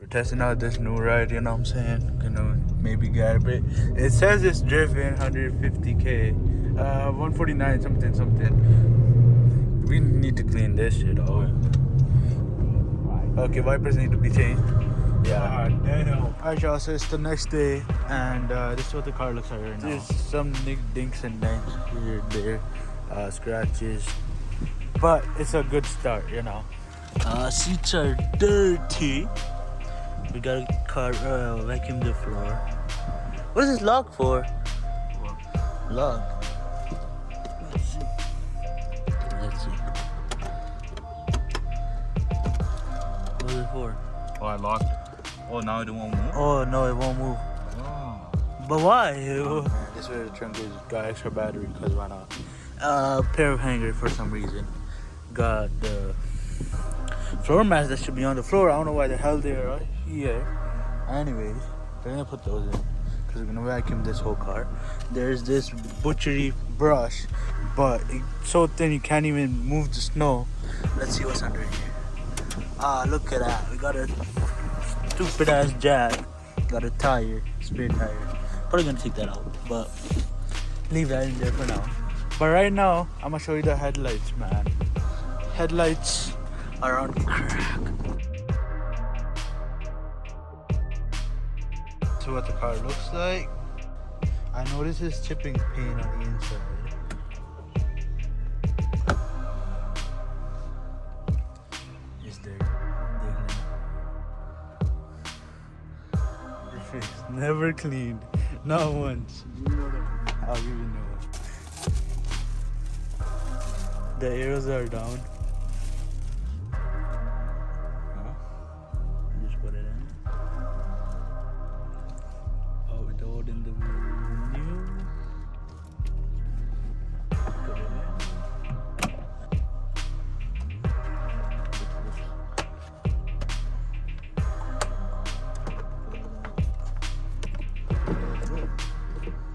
testing out this new ride, you know what I'm saying? Gonna maybe get a bit. It says it's driven 150k, 149 something. We need to clean this shit out. Okay, wipers need to be changed. Yeah. Alright, y'all, so it's the next day, and this is what the car looks like right now. There's some dinks and danks here and there, scratches, but it's a good start, you know. Seats are dirty. We gotta vacuum the floor. What is this lock for? What? Lock. Let's see. What is it for? Oh, I locked it. Oh, now it won't move? Oh, no, it won't move. Oh. But why? This is where the trunk is. Got extra battery, because why not? Pair of hangers for some reason. Got the floor mats that should be on the floor. I don't know why the hell they're right here. Anyways, we're gonna put those in because we're gonna vacuum this whole car. There's this butchery brush, but it's so thin you can't even move the snow. Let's see what's under here. Look at that. We got a stupid ass jack. Got a tire, spare tire. Probably gonna take that out, but leave that in there for now. But right now, I'm gonna show you the headlights, man. Headlights are on crack. So what the car looks like. I know this is chipping paint on the inside. It's there. This is never cleaned. Not once. I'll give you know. The arrows are down. Just put it in. Oh, it's all in the new. Put it in.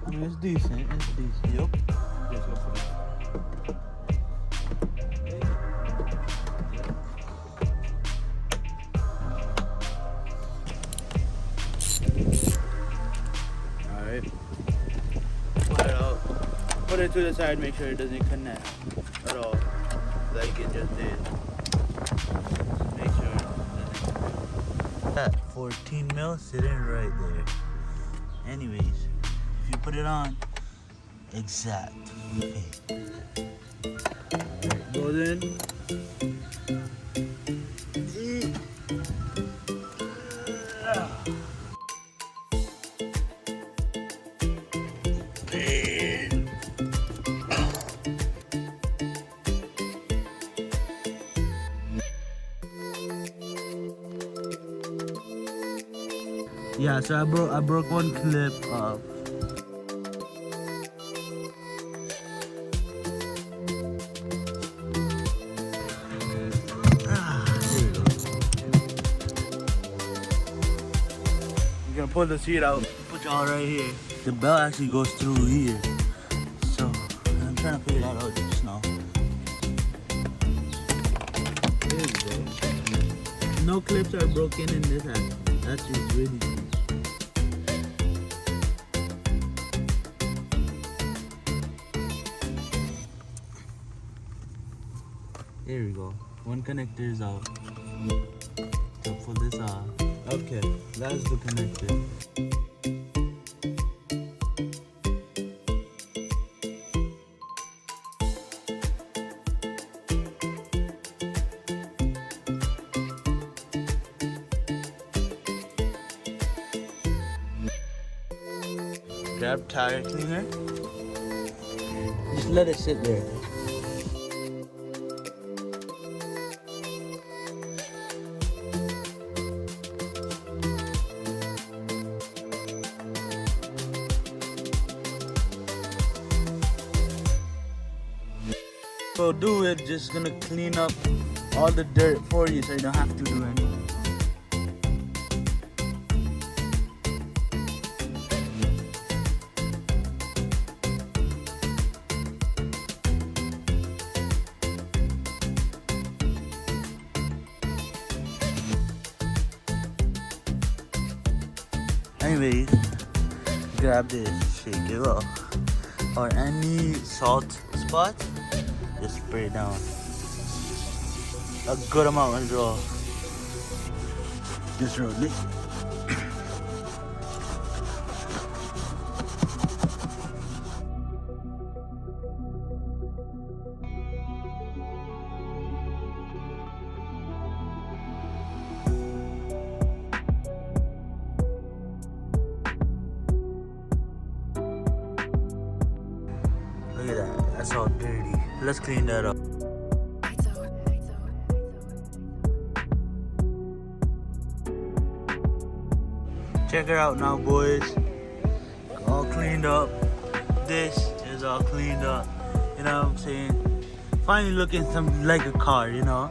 I mean, it's decent. It's decent. Yep. Let's go for it. Put it to the side, make sure it doesn't connect at all, like it just did. Make sure it doesn't. That 14 mil sitting right there. Anyways, if you put it on, exact. Goes in. Yeah, so I broke one clip off. There we go. I'm gonna pull the seat out. Put y'all right here. The belt actually goes through here. So I'm trying to figure that out just now. There we go. No clips are broken in this hand. That's just really good. There we go. One connector is out. So pull this off. Okay, that's the connector. Grab tire cleaner. Just let it sit there. So do it, just gonna clean up all the dirt for you so you don't have to do anything. Anyways, grab this, shake it up, or any salt spot, just spray it down. A good amount as well. Just roll it. Look at that, that's all dirty. Let's clean that up. Check it out now, boys. All cleaned up. This is all cleaned up. You know what I'm saying? Finally looking some like a car, you know?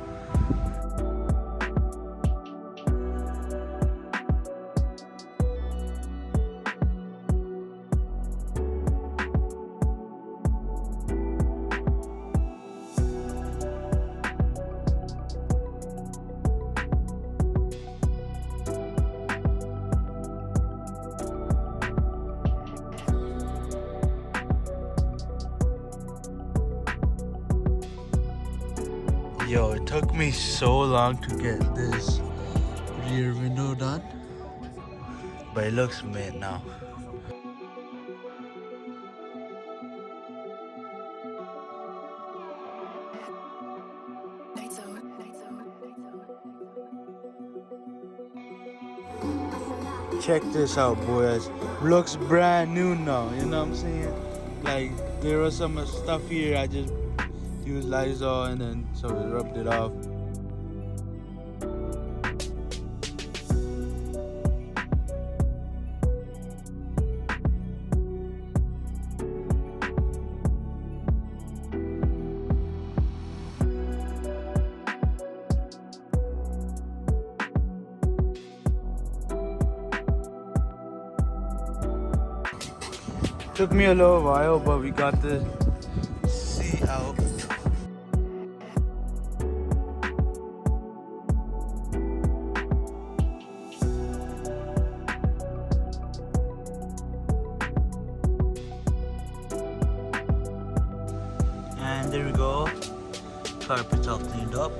Yo, it took me so long to get this rear window done, but it looks mint now. Check this out, boys. Looks brand new now, you know what I'm saying? Like, there was some stuff here, I just used Lysol and then so we rubbed it off. Took me a little while, but we got the seat out. And there we go. Carpet's all cleaned up.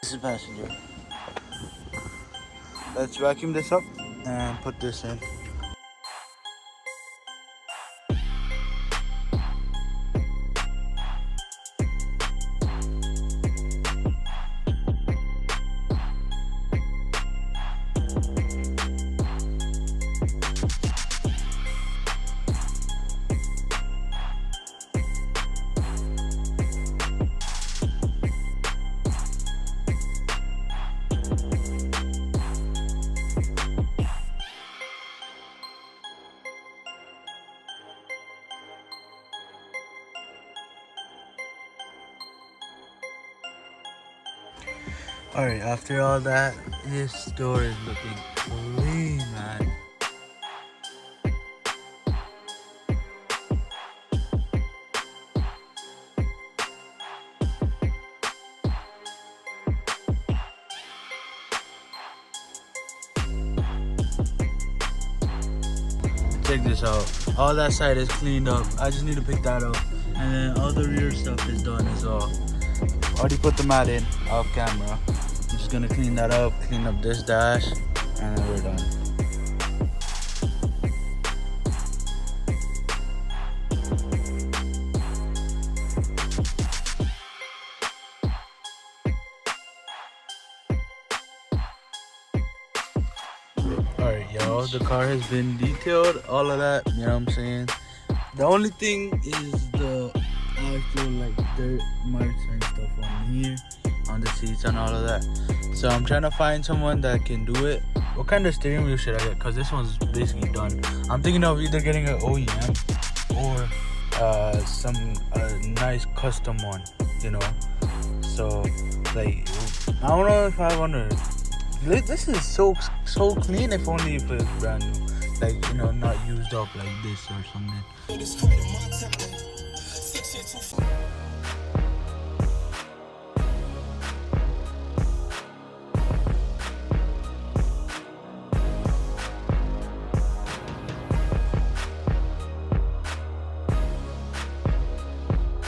This is passenger. Let's vacuum this up and put this in. Alright, after all that, this door is looking clean, man. Check this out. All that side is cleaned up. I just need to pick that up. And then all the rear stuff is done as well. Already put the mat in off camera. I'm just gonna clean that up, clean up this dash, and then we're done. Alright, y'all, the car has been detailed, all of that, you know what I'm saying? The only thing is the actual like dirt marks and stuff on here, on the seats and all of that. So I'm trying to find someone that can do it. What kind of steering wheel should I get? Because this one's basically done. I'm thinking of either getting an OEM or some nice custom one, you know. So like I don't know if I wanna. This is so clean. If only if it's brand new, like you know, not used up like this or something.